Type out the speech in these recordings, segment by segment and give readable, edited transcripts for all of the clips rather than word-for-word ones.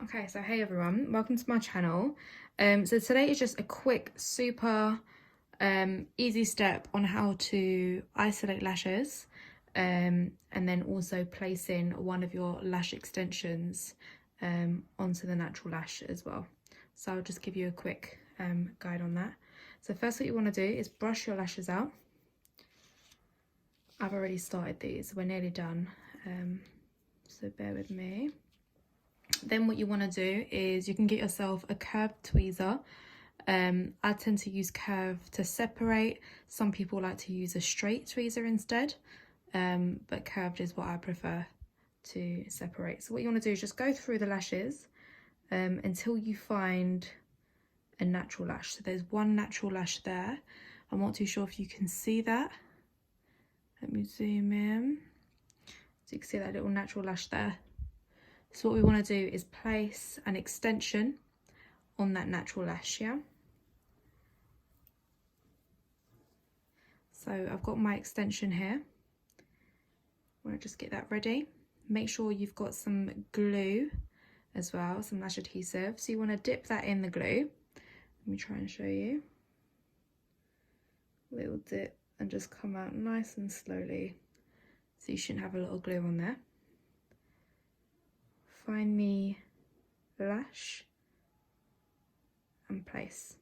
Okay, so hey everyone, welcome to my channel. So today is just a quick, super easy step on how to isolate lashes, and then also placing one of your lash extensions onto the natural lash as well. So I'll just give you a quick guide on that. So first what you want to do is brush your lashes out. I've already started these, we're nearly done, so bear with me. Then what you want to do is you can get yourself a curved tweezer. I tend to use curve to separate. Some people like to use a straight tweezer instead, but curved is what I prefer to separate. So what you want to do is just go through the lashes until you find a natural lash. So there's one natural lash there. I'm not too sure if you can see that. Let me zoom in. So you can see that little natural lash there. So what we want to do is place an extension on that natural lash, yeah? So I've got my extension here. I want to just get that ready. Make sure you've got some glue as well, some lash adhesive. So you want to dip that in the glue. Let me try and show you. Little dip and just come out nice and slowly. So you shouldn't have a lot of glue on there. Find the lash and place.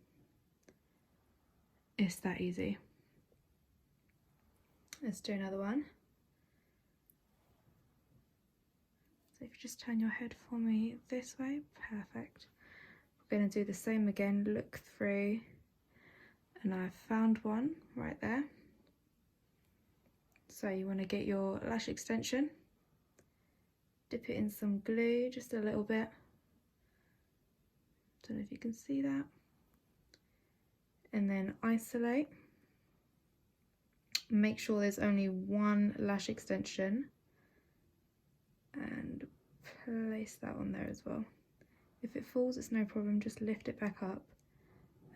It's that easy. Let's do another one. So if you just turn your head for me this way, perfect. We're going to do the same again, look through, and I've found one right there. So you want to get your lash extension, dip it in some glue, just a little bit. Don't know if you can see that. And then isolate. Make sure there's only one lash extension and place that on there as well. If it falls, it's no problem, just lift it back up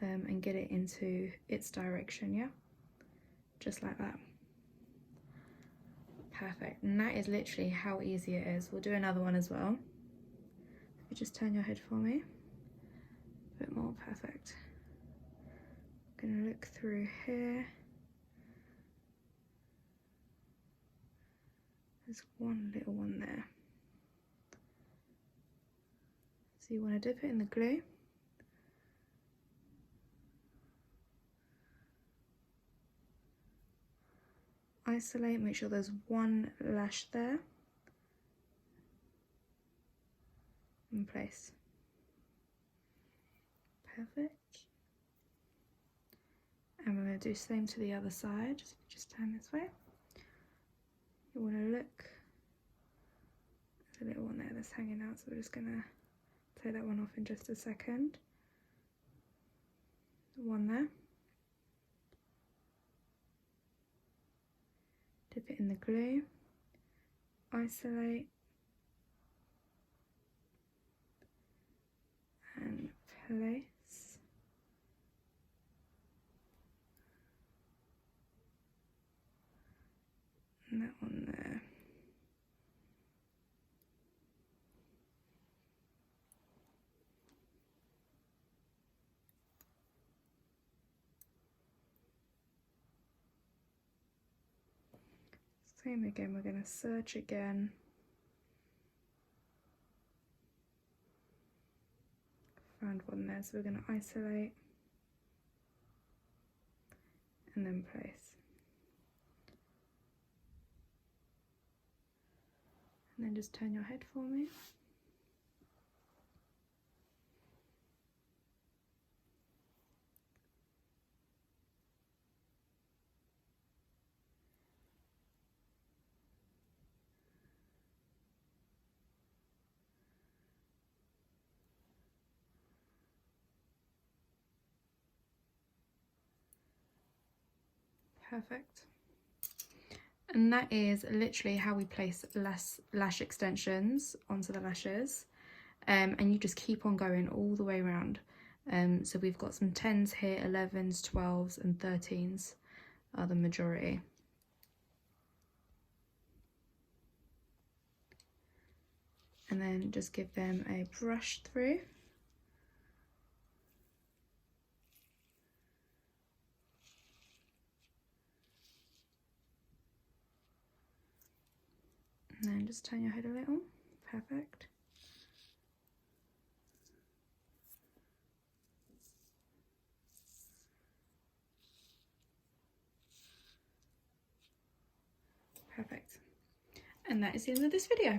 and get it into its direction, yeah? Just like that. Perfect, and that is literally how easy it is. We'll do another one as well. If you just turn your head for me, a bit more, perfect. I'm gonna look through here. There's one little one there. So you want to dip it in the glue. Isolate, make sure there's one lash there. In place. Perfect. And we're going to do the same to the other side. Just turn this way. You want to look. There's a little one there that's hanging out, so we're just going to take that one off in just a second. One there. Dip it in the glue. Isolate. And place. And that one there. Same again, we're going to search again. Found one there, so we're going to isolate and then place. And then just turn your head for me. Perfect. And that is literally how we place lash extensions onto the lashes. And you just keep on going all the way around. So we've got some 10s here, 11s, 12s and 13s are the majority. and then just give them a brush through. And then just turn your head a little. Perfect. Perfect. And that is the end of this video.